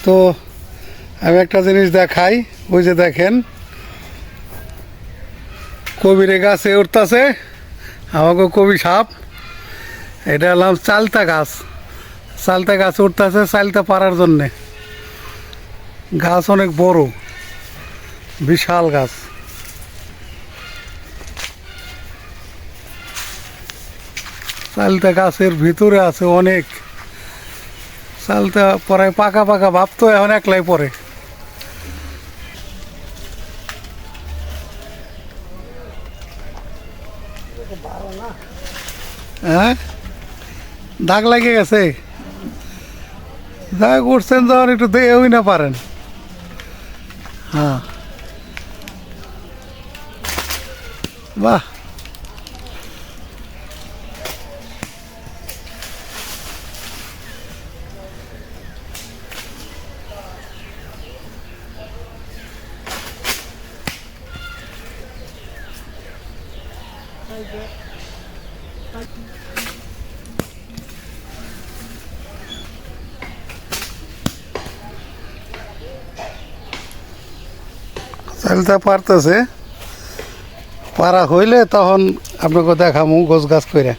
তো আমি একটা জিনিস দেখাই, ওই যে দেখেন কবিরে গাছে উঠতেছে আমাকে কবি সাপ। এটা হলাম চালতা গাছ, চালতা গাছ উঠতেছে চালতা পারার জন্যে। গাছ অনেক বড়, বিশাল গাছ। চালতা গাছের ভিতরে আছে অনেক চালতা, পরায় পাকা পাকা ভাব তো এখন একলাই পরে। হ্যাঁ, দাগ লাগিয়ে গেছে। দাগ উঠছেন যখন একটু দেওই না পারেন। হ্যাঁ, বাহ, চালতা পারতেছে। পারা হইলে তখন আপনাকে দেখামু গোছ গাছ করে।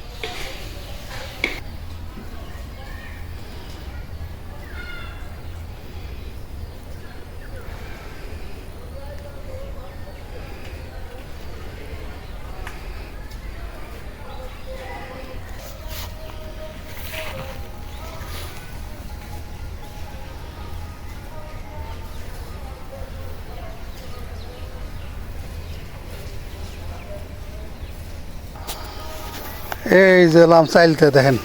এই যে লাম চাইলতে দেখেন,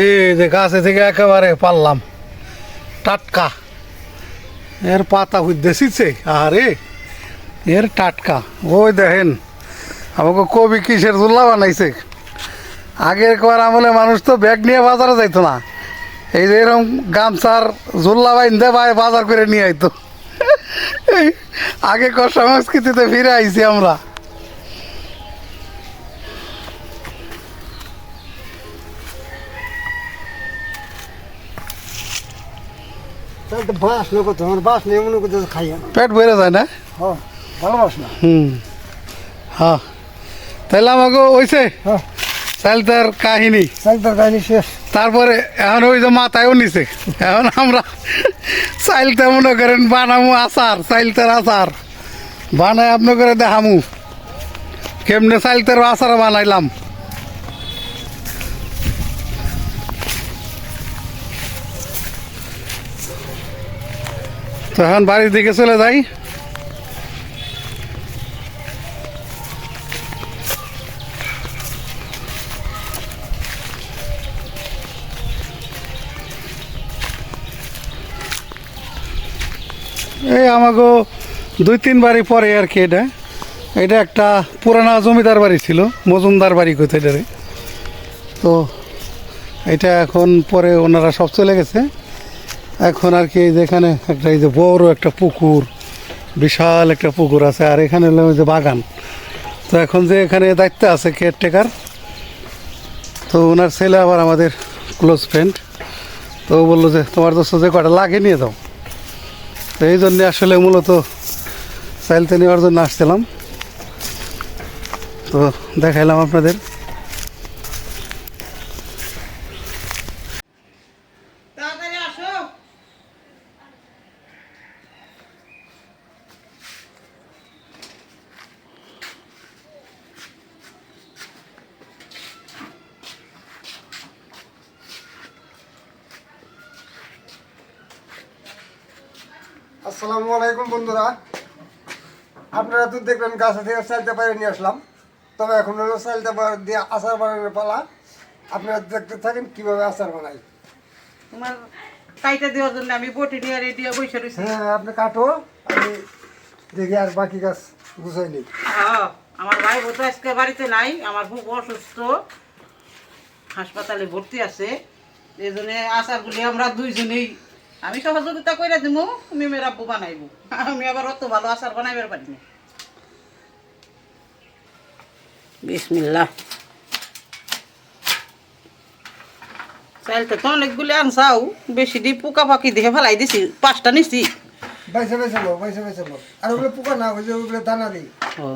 এই যে গাছে থেকে একেবারে পারলাম টাটকা। এর পাতা হুইতেছিছে, আরে এর টাটকা। ওই দেখেন আমাকে কবি কিসের জুল্লা বানাইছে। আগের কর আমলে মানুষ তো ব্যাগ নিয়ে বাজারে যাইতো না, এই যে এরকম গামছার জুল্লা বাইন্দে বাজার করে নিয়ে আইতো। আগে কর সংস্কৃতিতে ফিরে আইছি আমরা। বাস না কত আমার বাস নেই মনে করতে খাই না, পেট ভরে যায় না। ভালো বাস না। হ্যাঁ, তাহলে আমাকে ওইছে হ্যাঁ, চালতার কাহিনী। চালতার কাহিনী শেষ। তারপরে এখন ওই যে মাথায়ও নিছে, এখন আমরা চাইলতে মনে করেন বানামু আচার, চাইলতার আচার বানাই আপনি করে দেখামু কেমনে চাইলতার আচার বানাইলাম। তো এখন বাড়ির দিকে চলে যাই। এই আমাকে 2-3 বাড়ি পরে আর কি। এটা এটা একটা পুরানা জমিদার বাড়ি ছিল, মজুমদার বাড়ি কইতে এটারে। তো এটা এখন পরে ওনারা সব চলে গেছে। এখন আর কি যেখানে একটা এই যে বড় একটা পুকুর, বিশাল একটা পুকুর আছে, আর এখানে হলো ওই যে বাগান। তো এখন যে এখানে দায়িত্ব আছে কেয়ারটেকার, তো ওনার ছেলে আবার আমাদের ক্লোজ ফ্রেন্ড। তো ও বললো যে তোমার দোস্ত যে কটা লাগে নিয়ে যাও। তো এই জন্যে আসলে মূলত চাইলতে নেওয়ার জন্য আসছিলাম। তো দেখাইলাম আপনাদের। আসসালামু আলাইকুম বন্ধুরা, আপনারা তো দেখলেন গাছে থেকে চালতে পারে নিয়ে আসলাম। তবে এখন হলো চালতে দিয়ে আচার বানানোর পালা। আপনারা দেখতে থাকেন কিভাবে আচার বানাই। তোমার কাইটা দেওয়ার জন্য আমি বটি নিয়ে রেডি হয়ে বসে রয়েছি। হ্যাঁ, আপনি কাটো, আমি দেখি আর বাকি গাছ গুছাই নিই। আমার ভাই বোধ আজকে বাড়িতে নাই, আমার খুব অসুস্থ, হাসপাতালে ভর্তি আছে। এই জন্য আচারগুলি আমরা দুইজনেই, আমি সহযোগিতা করে দিব, তুমি মেয়ের আব্বু বানাইব। আমি আবার অত ভালো আচার বানাইবার পারি না। বিসমিল্লাহ। চাইলটা তো অনেকগুলি আনছাও, বেশি দি পোকা পাখি দেখে ফেলাই দিছি, 5টা নিছি। বাইসে বাইসে লো, বাইসে বাইসে লো। আর ওগুলো পোকা না, ওই যে ওগুলো দানা দিই। ও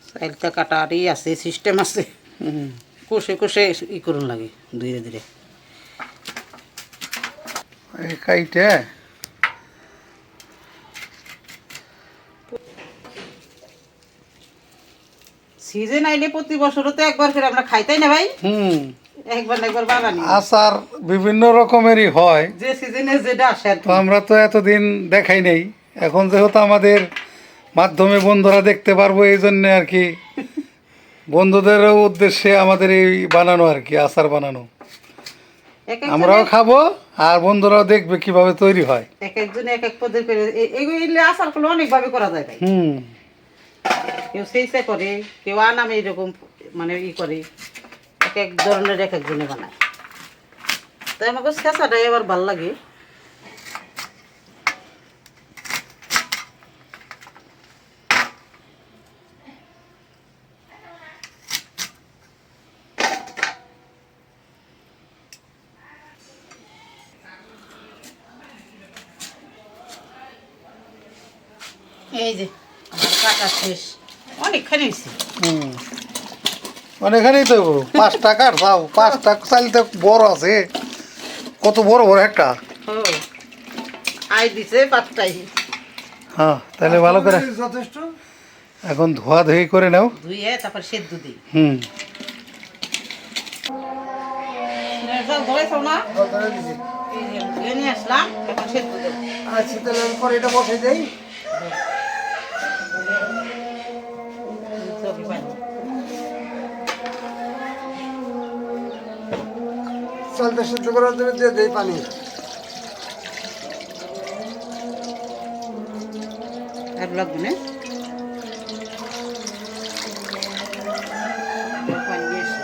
চাইলটা কাটারই আছে, সিস্টেম আছে। কষে কষে ই করুন লাগে ধীরে ধীরে। এই কাইটে সিজন আইলে প্রতি বছরও তো একবার করে আমরা খাইতাই না ভাই, একবার না একবার বাগানি। আচার বিভিন্ন রকমেরই হয়, যে সিজনে যেটা আসে আর কি। তো আমরা তো এতদিন দেখাই নেই, এখন যেহেতু আমাদের মাধ্যমে বন্ধুরা দেখতে পারবো, এই জন্যে আর কি বন্ধুদেরও উদ্দেশ্যে আমাদের এই বানানো আর কি, আচার বানানো। এক একজনে- আমরাও খাবো আর বন্ধুরাও দেখবে কিভাবে তৈরি হয়। এক একজনে এক এক পদের করে এগুলো আচার করলে অনেকভাবে করা যায় ভাই। কেউ সেইসে করে, কেউ আনামে এরকম মানে ই করে, এক এক ধরনের এক একজনে বানায়। তাই আমাকে শেষাটাই আবার ভাল লাগে। এই যে আমার কাটা শেষ, অনেকখানি হয়েছে। অনেকখানেই তো 5 টাকার পাও, 5 টাকা চাইলে বড় আছে, কত বড় বড় একটা। ও আই দিছে 5টাই। হ্যাঁ, তাহলে ভালো করে যথেষ্ট। এখন ধোয়া ধুই করে নাও। ধুইয়ে তারপর সেদ্ধ দিই। ধরেছো না? ধরে দিছি। এই যে ধুয়ে নিয়ে আসলাম, এখন সেদ্ধ দেবো। আচ্ছা, তাহলে আমি কড়াইটা বসাই দেই। চোখে পানি। চালটা সিদ্ধ করার জন্য দিয়ে দেই পানি। আর লাগবে না? পানি দিয়ে এসে।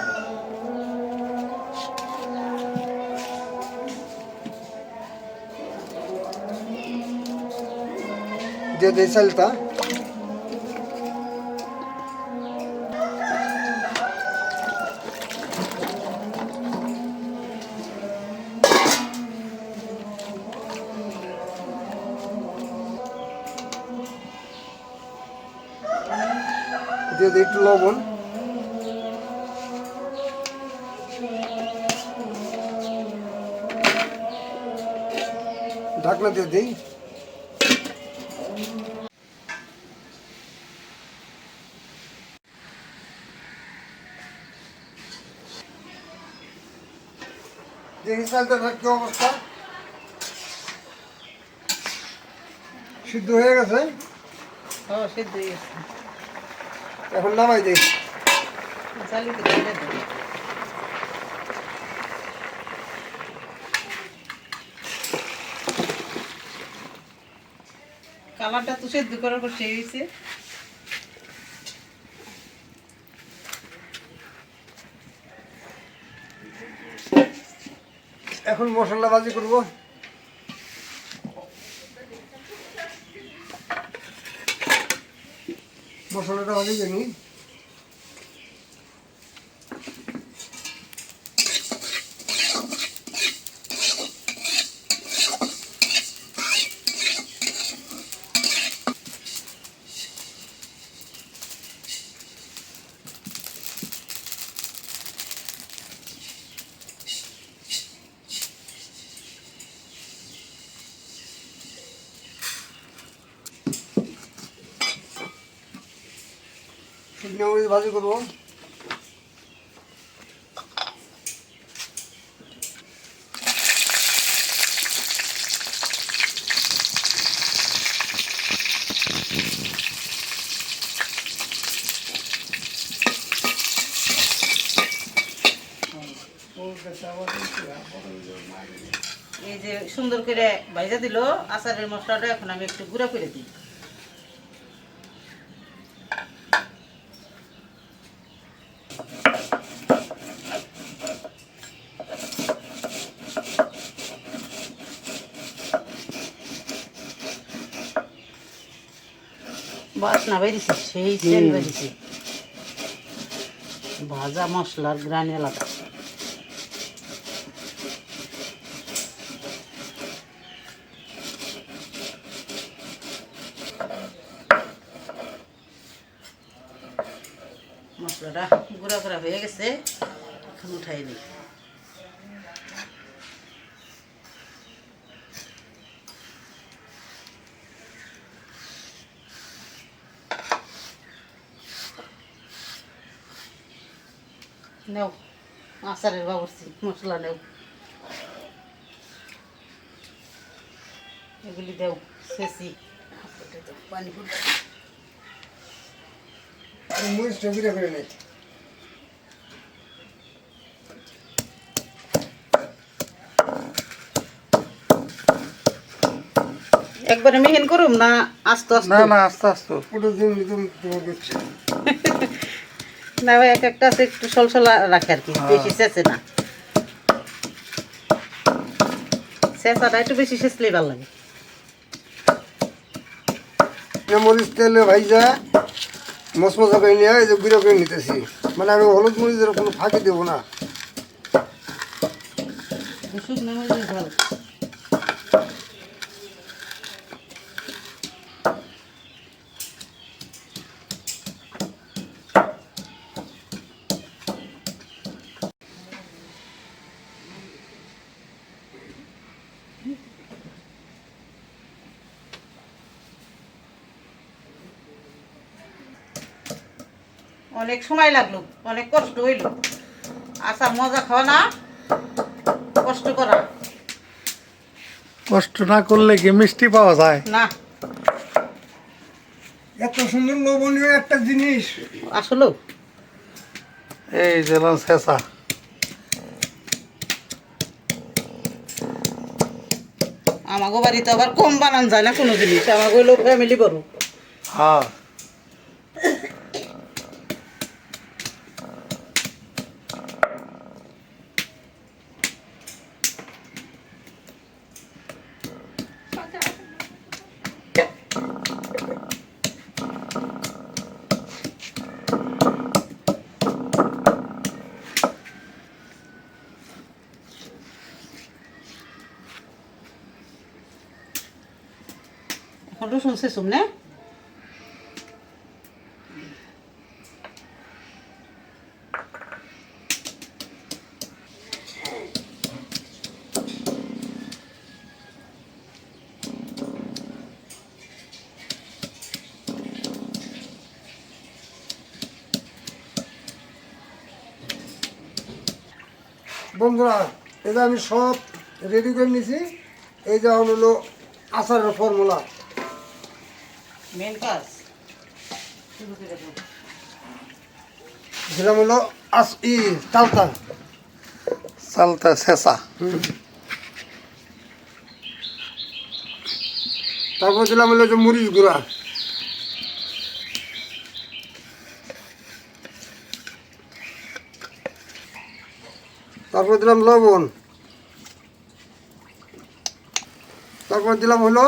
দিয়ে দেই চালটা। দিয়ে দিই একটু লবণ। ঢাকনা দিয়ে দিই। দেখি চালটার কি অবস্থা। সিদ্ধ হয়ে গেছে, ও সেদ্ধ হয়ে গেছে। এখন নামাই দিই। চালিতে ঢেলে দেবো। কালারটা তো সেদ্ধ করার পর সেই হয়েছে। এখন মশলা ভাজি করব। মশলাটা ভাজি জানি। শুকনো মরিচ ভাজি করবো। এই যে সুন্দর করে ভাজা দিল আচারের মশলাটা, এখন আমি একটু গুঁড়া করে দিই। বাসনা বেরিয়েছে, সেই সেন্ট বেরিয়েছে। ভাজা মশলার গ্রানি আলাদা। মশলাটা গুঁড়া গুঁড়া হয়ে গেছে, এখন উঠাই নিই। নেও আচারের বাবুর্চি মশলা নেও, এগুলি দেও শেষি পানি ফুটে। মরিচটা গুঁড়া করে নেই। একবারে মিহিন করুম না আস্তে আস্তে? না না, আস্তে আস্তে। ওটা তোমার করছে না ভাই, এক একটা আছে একটু সলসলা রাখে আর কি, বেশি চেঁচে না। চেঁচাটা একটু বেশি চেঁচলেই ভালো লাগে। মরিচ তেলে ভাইজা মশমশা করে নিয়ে এই যে গুঁড়ো করে নিতেছি। মানে আমি হলুদ মরিচের কোনো ফাঁকি দেবো না। শুকনো মরিচ ভালো। অনেক সময় লাগলো, অনেক কষ্ট হইল। আচার মজা খাওয়া না, কষ্ট করা। কষ্ট না করলে কি মিষ্টি পাওয়া যায়? না এত সুন্দর লোভনীয় একটা জিনিস। আসলে এই যে শেষা। আমাকে বাড়িতে আবার কম বানান যায় না কোনো জিনিস, আমাকে হইলো ফ্যামিলি বড়। হ্যাঁ, এখন রসুন শেষুম না। বন্ধুরা, এটা আমি সব রেডি করে নিয়েছি। এই যে হলো আচারের ফর্মুলা। মেন কাজ শুরু করে দাও। দিলাম হলো চালতা। চালতা শেষা। তারপর দিলাম হলো যে মরিচ গুঁড়া। তারপর দিলাম লবণ। তারপর দিলাম হলো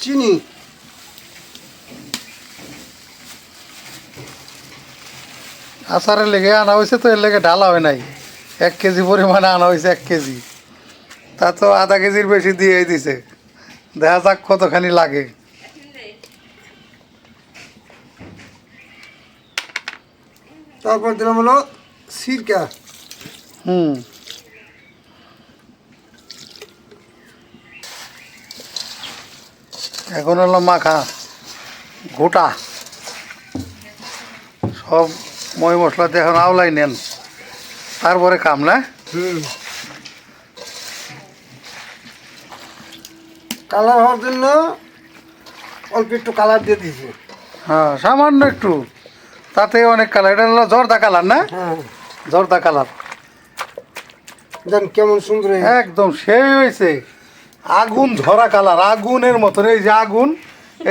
চিনি। আচারের লেগে আনা হয়েছে তো, এর লেগে ঢালা হয় নাই। 1 কেজি পরিমাণে আনা হয়েছে, 1 কেজি। তা তো আধা কেজির বেশি দিয়ে দিছে। দেখা যাক কতখানি লাগে। তারপর দিলাম হলো সিরকা। এখন হলো মাখা গোটা। সব মই মশলা দিয়ে এখন আওলাই নেন, তারপরে কাম না। কালার হওয়ার জন্য অল্প একটু কালার দিয়ে দিয়েছি। হ্যাঁ, সামান্য একটু, তাতে অনেক কালার। এটা হলো জর্দা কালার না? হ্যাঁ, জর্দা কালার। দেন কেমন সুন্দর হয়েছে। একদম সেই হয়েছে, আগুন ধরা কালার, আগুনের মতন। এই যে আগুন,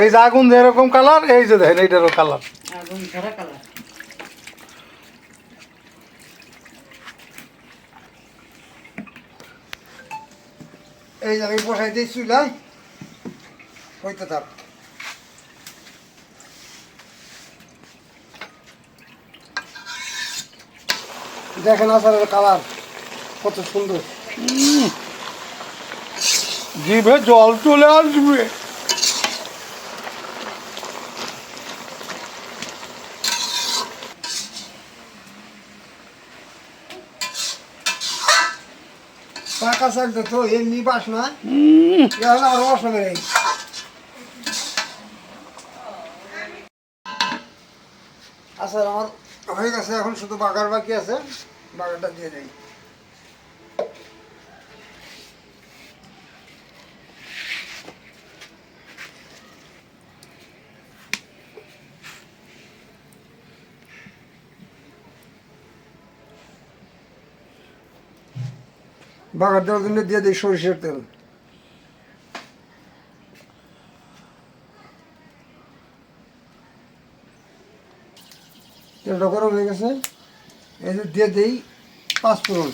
এই যে আগুন যেরকম কালার, এই যে দেখেন এইটারও কালার। আগুন ধরা কালার। এই যে আমি বসাই দিই চুলায়, হইতে থাক। দেখেন আচারের কালার কত সুন্দর। জিভে জল চলে আসবে। পাকা চালটা তো এমনি বাসনা, এখন আরো বাসনা বেড়ে গেছে। আচার আমার হয়ে গেছে, এখন শুধু বাগার বাকি আছে, বাগারটা দিয়ে দেয়। বাগার দেওয়ার জন্য দিয়ে দিই সরিষার তেল। তেলটা গরম হয়ে গেছে, এই যে দিয়ে দিই পাঁচফোড়ন।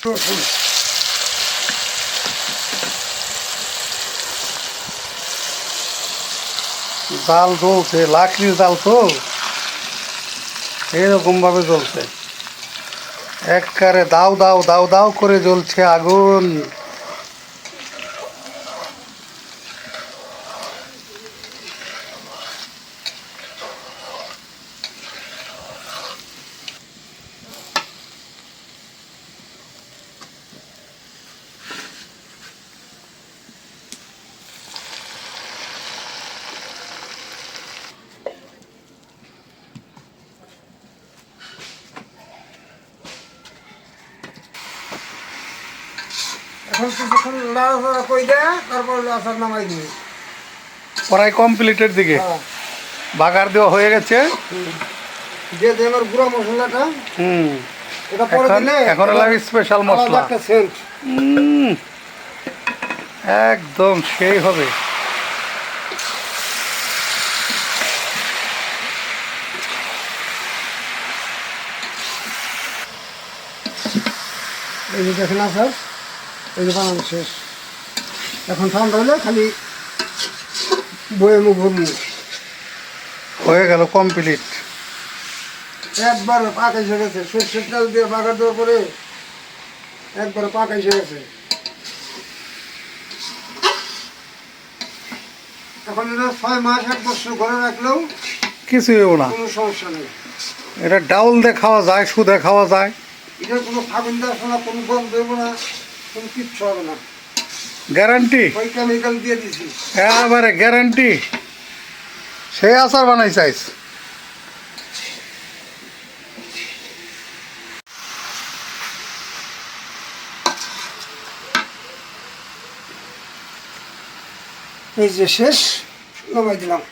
রসুন, জাল জ্বলছে, লাকড়ির জাল তো এরকম ভাবে জ্বলছে, একবারে দাও দাও দাও দাও করে জ্বলছে আগুন। এখন কিছুক্ষণ লাড়াচাড়া করে দেয়, তারপর আচার নামাই দিবে। প্রায় কমপ্লিটের দিকে, হ্যাঁ, বাগার দেওয়া হয়ে গেছে। দিয়ে দেয় আমার গুঁড়া মশলাটা। হুম, এটা পরে এখন দিলে এখন লাগে স্পেশাল আলাদা মশলা। একটা সেন্ট। একদম সেই হবে। এই যে দেখেন আচার, এই যে বানানো শেষ। এখন ঠান্ডা হলে খালি বয়ে মুখ ভরমু। হয়ে গেল কমপ্লিট। একবার পাক এসে গেছে, সর্ষের তেল দিয়ে বাগার দেওয়ার পরে একবার পাক এসে গেছে। এখন এটা 6 মাস 1 বছর ঘরে রাখলেও কিছুই হবো না। কোনো সমস্যা নেই। এটা ডাউল দিয়ে খাওয়া যায়, সুদে খাওয়া যায়। এটার কোনো ফাগুন আসবে না, কোনো গন্ধ দেবো না, কোনো কিচ্ছু হবে না। গ্যারান্টি, ওই কেমিক্যাল দিয়ে দিছি। এবারে গ্যারান্টি। সেই আচার বানাই চাইছ। এই যে শেষ, নামাই দিলাম।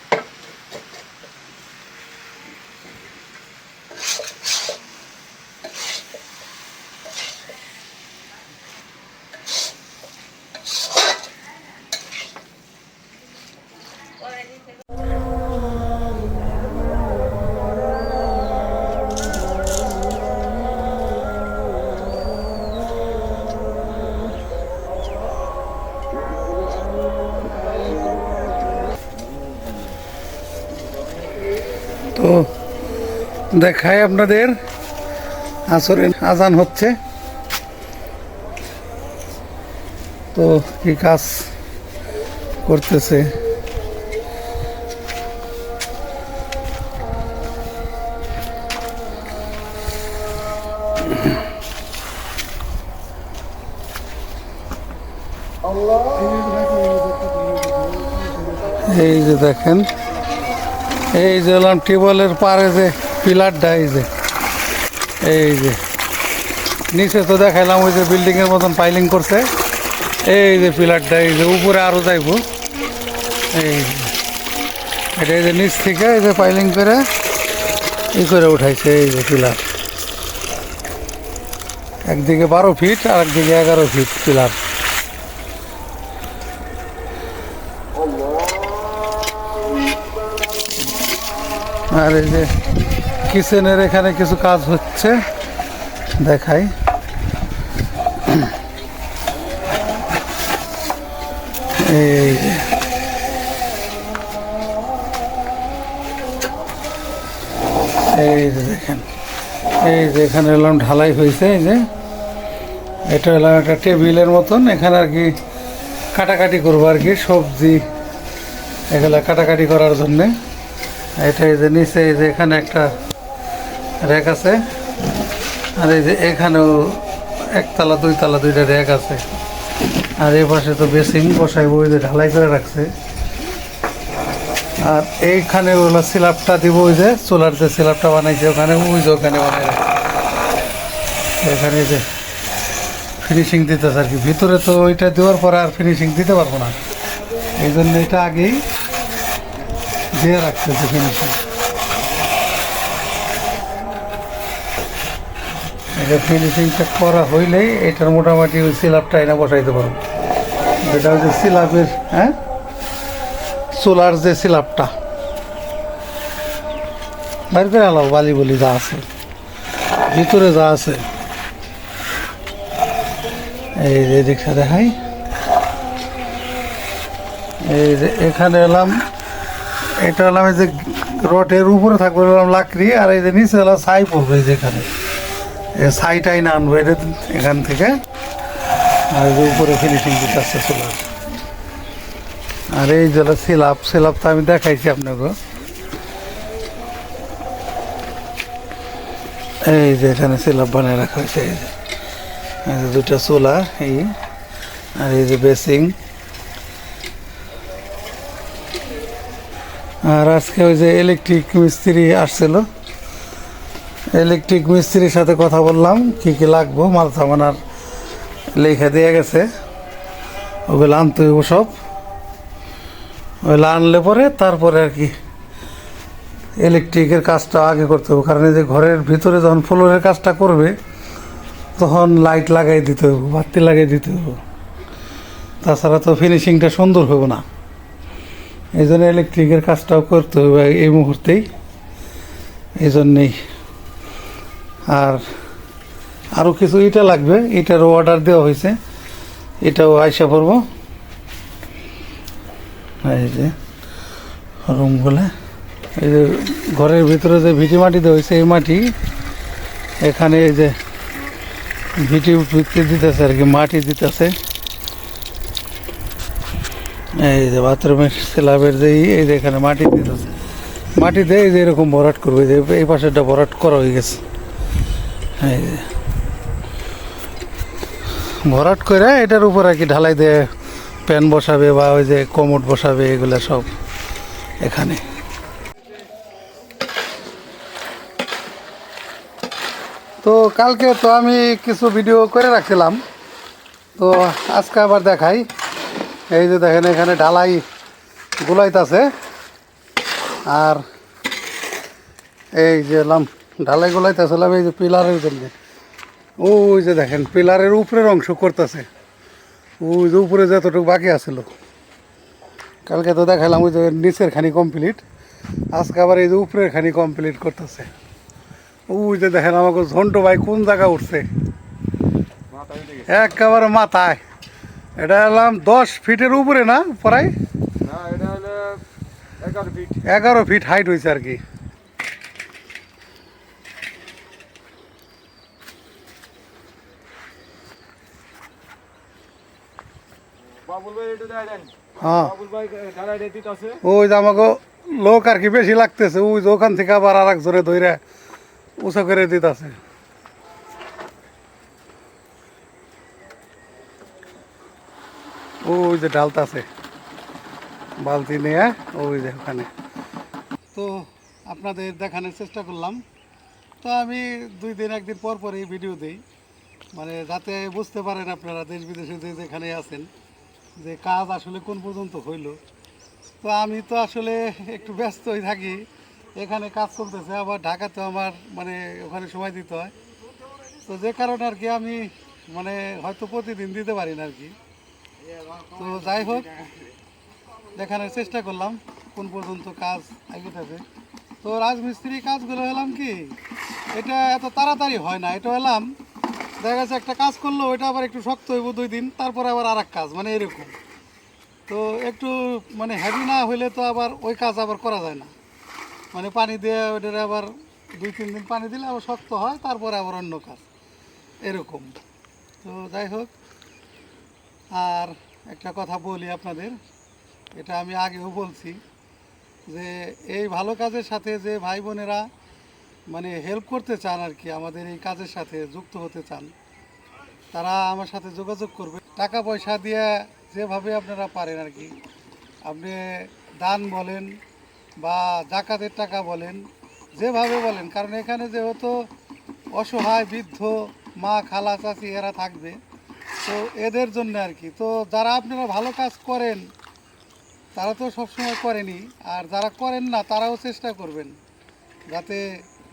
তো দেখাই আপনাদের, আসরের আজান হচ্ছে। তো কি কাজ করতেছে এই যে দেখেন, এই যে টিউবওয়েলের পারে যে পিলারটা, এই যে নিচে তো দেখাইলাম ওই যে বিল্ডিংয়ের মতন পাইলিং করছে। এই যে পিলারটা, এই যে উপরে আরও যাইব। এই এটা এই যে নিচ থেকে এই যে পাইলিং করে ই করে উঠাইছে। এই যে পিলার, একদিকে 12 ফিট আর একদিকে 11 ফিট পিলার। আর এই যে কিচেনের এখানে কিছু কাজ হচ্ছে, দেখাই। এই যে দেখেন, এই যে এখানে এলাম ঢালাই হয়েছে। এই যে এটা এলাম একটা টেবিলের মতন, এখানে আর কি কাটাকাটি করবো আর কি, সবজি এগুলা কাটাকাটি করার জন্যে। এটা এই যে নিচে এই যে এখানে একটা র্যাক আছে, আর এই যে এখানেও একতলা দুইতলা দুইটা র্যাক আছে। আর এই পাশে তো বেসিং বসাইব, ওই যে ঢালাই করে রাখছে। আর এইখানে ওগুলো স্ল্যাবটা দিব, ওই যে চুলার যে স্ল্যাবটা বানাইছে ওখানে, ওই যে ওখানে বানাই রাখছে। এখানে যে ফিনিশিং দিতেছে আর কি, ভিতরে তো ওইটা দেওয়ার পরে আর ফিনিশিং দিতে পারবো না, এই জন্য এটা আগেই দিয়ে রাখতেছে ফিনিশিং। এটা ফিনিশিংটা করা হইলেই এটার মোটামুটি ওই স্ল্যাবটা এনে বসাইতে পারবো, যেটা হচ্ছে স্ল্যাবের, হ্যাঁ চুলার যে স্ল্যাবটা বাইর করে আলাও, বালি বলি যা আছে ভিতরে যা আছে। এই যে রিক্সা দেখাই, এই যে এখানে এলাম, এটা এলাম এই যে রটের উপরে থাকবে এলাম লাকড়ি, আর এই যে নিচে এলাম ছাই পড়বে, এই যে এখানে ছাইটাই না আনবো এটা এখান থেকে। আর এই যে উপরে ফিনিশিং দিতে আসছে চুলার। আর এই যে স্ল্যাব তো আমি দেখাইছি আপনাকে। এই যে এখানে স্ল্যাব বানিয়ে রাখা হয়েছে, এই যে দুটা চুলা, এই আর এই যে বেসিং। আর আজকে ওই যে ইলেকট্রিক মিস্ত্রি আসছিল, ইলেকট্রিক মিস্ত্রির সাথে কথা বললাম, কি কি লাগবো মাল সামানার লেখা দিয়ে গেছে, ওগুলো আনতে হইব সব। ওগুলো আনলে পরে তারপরে আর কি ইলেকট্রিকের কাজটা আগে করতে হবে, কারণ এই যে ঘরের ভিতরে যখন ফ্লোরের কাজটা করবে তখন লাইট লাগাই দিতে হবে, বাতি লাগাই দিতে হবে, তাছাড়া তো ফিনিশিংটা সুন্দর হবে না। এই জন্য ইলেকট্রিকের কাজটাও করতে হবে এই মুহূর্তেই, এই জন্যেই। আর আরও কিছু ইটা লাগবে, এটারও অর্ডার দেওয়া হয়েছে, এটাও আইসা পড়বো। এই যে রুমগুলো, এই যে ঘরের ভিতরে যে ভিটি মাটি দেওয়া হয়েছে, এই মাটি এখানে এই যে ভিটি দিতেছে আর কি, মাটি দিতেছে। এই যে বাথরুমের স্ল্যাবের যে এই যে এখানে মাটি দিতেছে, মাটি দিয়ে এই যে এরকম ভরাট করবে, যে এই পাশেটা ভরাট করা হয়ে গেছে। এই যে ভরাট করে এটার উপর আর কি ঢালাই দিয়ে প্যান বসাবে বা ওই যে কমোড বসাবে, এগুলো সব এখানে। তো কালকে তো আমি কিছু ভিডিও করে রাখছিলাম, তো আজকে আবার দেখাই। এই যে দেখেন এখানে ঢালাই গুলাইতেছে, আর এই যে ঢালাই গুলাইতেছিলাম এই যে পিলারের জন্য। ওই যে দেখেন পিলারের উপরের অংশ করতেছে, ওই যে উপরে যতটুকু বাকি আছিল, কালকে তো দেখালাম ওই যে নিচের খানি কমপ্লিট, আজকে আবার এই যে উপরের খানি কমপ্লিট করতেছে। ওই যে দেখেন আমাকে ঝন্টু ভাই কোন জায়গা উঠছে, একেবারে মাথায়। এটা এলাম 10 ফিটের উপরে না, প্রায় 11 ফিট হাইট হয়েছে আর কি। হ্যাঁ ওই যে আমাকে লোক আর কি বেশি লাগতেছে, ওই যে ওখান থেকে আবার আর একজনে ধরে উঁচা করে দিতেছে। ওই যে ঢালতাছে বালতি নিয়ে, ওই যে ওখানে। তো আপনাদের দেখানোর চেষ্টা করলাম। তো আমি 2 দিন 1 দিন পর পরই ভিডিও দিই, মানে যাতে বুঝতে পারেন আপনারা দেশ বিদেশে যে যেখানে আছেন যে কাজ আসলে কোন পর্যন্ত হইল। তো আমি তো আসলে একটু ব্যস্তই থাকি, এখানে কাজ চলতেছে, আবার ঢাকাতেও আমার মানে ওখানে সময় দিতে হয়। তো যে কারণে আর কি আমি মানে হয়তো প্রতিদিন দিতে পারি না আর কি। তো যাই হোক, দেখানোর চেষ্টা করলাম কোন পর্যন্ত কাজ এগোতেছে। তো রাজমিস্ত্রি কাজগুলো হলাম কি, এটা এত তাড়াতাড়ি হয় না। এটা হলাম দেখা যাচ্ছে একটা কাজ করলো, ওইটা আবার একটু শক্ত হইব 2 দিন, তারপরে আবার আর এক কাজ, মানে এরকম। তো একটু মানে হেভি না হইলে তো আবার ওই কাজ আবার করা যায় না। মানে পানি দিয়ে ওইটারে আবার 2-3 দিন পানি দিলে আবার শক্ত হয়, তারপরে আবার অন্য কাজ, এরকম। তো যাই হোক, আর একটা কথা বলি আপনাদের, এটা আমি আগেও বলছি যে এই ভালো কাজের সাথে যে ভাই বোনেরা মানে হেল্প করতে চান আর কি, আমাদের এই কাজের সাথে যুক্ত হতে চান, তারা আমার সাথে যোগাযোগ করবে। টাকা পয়সা দিয়ে যেভাবে আপনারা পারেন আর কি, আপনি দান বলেন বা জাকাতের টাকা বলেন, যেভাবে বলেন, কারণ এখানে যেহেতু অসহায় বৃদ্ধ মা খালা চাচি এরা থাকবে, তো এদের জন্য আর কি। তো যারা আপনারা ভালো কাজ করেন তারা তো সবসময় করেনি, আর যারা করেন না তারাও চেষ্টা করবেন যাতে,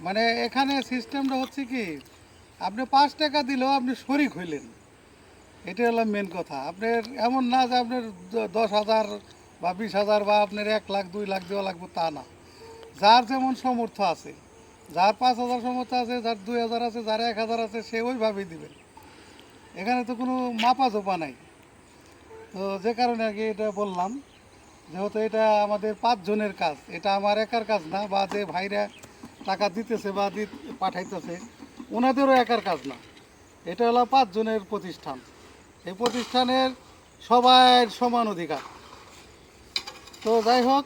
মানে এখানে সিস্টেমটা হচ্ছে কি, আপনি 5 টাকা দিলেও আপনি শরিক হইলেন, এটা হলো মেন কথা। আপনার এমন না যে আপনার 10,000 বা 20,000 বা আপনার 1 লাখ 2 লাখ দেওয়া লাগবে, তা না। যার যেমন সামর্থ্য আছে, যার 5,000 সামর্থ্য আছে, যার 2,000 আছে, যার 1,000 আছে, সে ওইভাবেই দিবেন। এখানে তো কোনো মাপা জোপা নাই। তো যে কারণে আর কি এটা বললাম, যেহেতু এটা আমাদের 5 জনের কাজ, এটা আমার একার কাজ না, বা যে ভাইরা টাকা দিতেছে বা পাঠাইতেছে ওনাদেরও একার কাজ না। এটা হলো 5 জনের প্রতিষ্ঠান। এই প্রতিষ্ঠানের সবার সমান অধিকার। তো যাই হোক,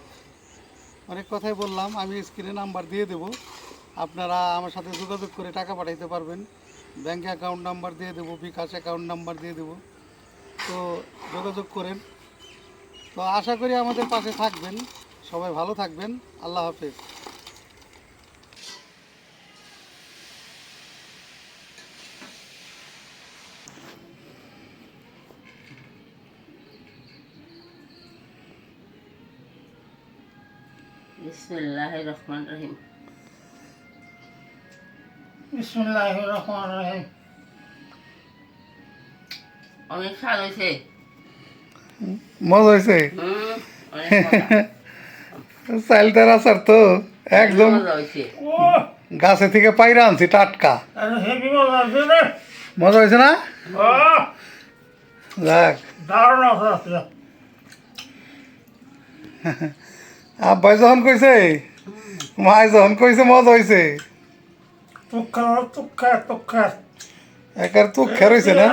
অনেক কথাই বললাম, আমি স্ক্রিনে নাম্বার দিয়ে দেব, আপনারা আমার সাথে যোগাযোগ করে টাকা পাঠাইতে পারবেন। ব্যাঙ্ক অ্যাকাউন্ট নাম্বার দিয়ে দেবো, বিকাশ অ্যাকাউন্ট নাম্বার দিয়ে দেবো, তো যোগাযোগ করেন। তো আশা করি আমাদের পাশে থাকবেন। সবাই ভালো থাকবেন। আল্লাহ হাফেজ। বিসমিল্লাহির রহমানির রহিম। বিসমিল্লাহির রহমানির রহিম। অনেক স্বাদ হয়েছে। মজা হয়েছে। অনেক মজা। চাইলটার আচার তো একদম মজা হয়েছে। ও গাছে থেকে পাইরা আনছি, টাটকা। আরে হেভি মজা আছে রে। মজা হয়েছে না? ও যাক, দারুণ আছে। আব্বাই যখন কইছে, মাই যখন কইছে মজা হয়েছে, তুক্কা একার তো খেরইছে না।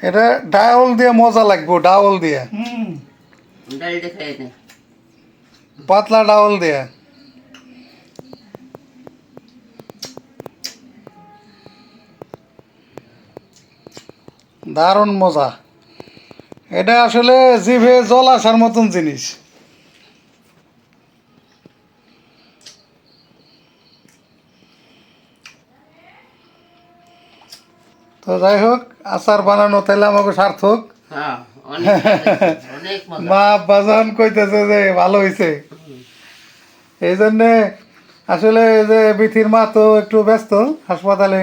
এটা ডাউল দিয়ে মজা লাগবো, ডাউল দিয়ে, ডালটা খেয়ে নে। পাতলা ডাউল দিয়ে। দারুণ মজা। এটা আসলে জিভে জল আসার মতন জিনিস। তো যাই হোক, আচার বানানো তাহলে আমাকে সার্থক। হ্যাঁ, অনেক স্বাদ হয়েছে, অনেক মজা। মা আব্বা যখন কইতেছে যে ভালো হয়েছে, এই জন্যে আসলে যে বিথির মা তো একটু ব্যস্ত হাসপাতালে,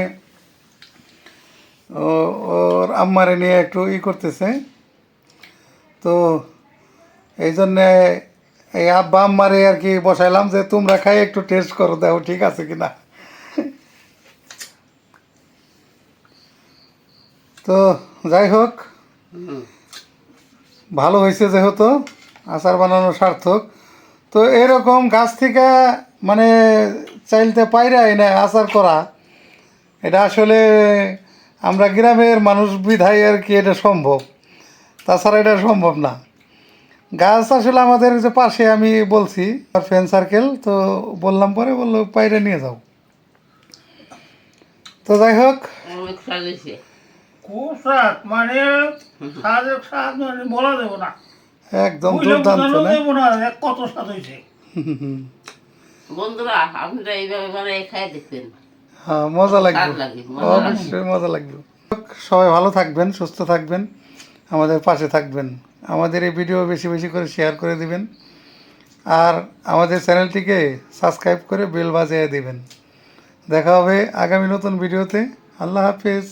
ওর আম্মারে নিয়ে একটু করতেছে। তো এই জন্যে এই আব্বা আম্মারে আর কি বসাইলাম যে তোমরা খাই একটু টেস্ট করো, দেখো ঠিক আছে কিনা। তো যাই হোক, ভালো হয়েছে যেহেতু, আচার বানানো সার্থক। তো এরকম গাছ থেকে মানে চাইলতে পাইরাই না আচার করা, এটা আসলে আমরা গ্রামের মানুষ বিধায় আর কি এটা সম্ভব, তাছাড়া এটা সম্ভব না। গাছ আসলে আমাদের যে পাশে, আমি বলছি ফ্রেন্ড সার্কেল, তো বললাম, পরে বললো পাইরে নিয়ে যাও। তো যাই হোক, অনেক স্বাদ হয়েছে। খুব স্বাদ, মানে স্বাদ মানে বলা দেবো না, একদম বুঝলে দুর্দান্ত বোঝানো না? দেবো না কত স্বাদ হয়েছে। বন্ধুরা, আপনারা এইভাবে বানাই খাই দেখবেন। হ্যাঁ, মজা লাগবে, স্বাদ লাগে, মজা লাগে। অবশ্যই মজা লাগবে। সবাই ভালো থাকবেন, সুস্থ থাকবেন, আমাদের পাশে থাকবেন। আমাদের এই ভিডিও বেশি বেশি করে শেয়ার করে দিবেন, আর আমাদের চ্যানেলটিকে সাবস্ক্রাইব করে বেল বাজিয়ে দিবেন। দেখা হবে আগামী নতুন ভিডিওতে। আল্লাহ হাফেজ।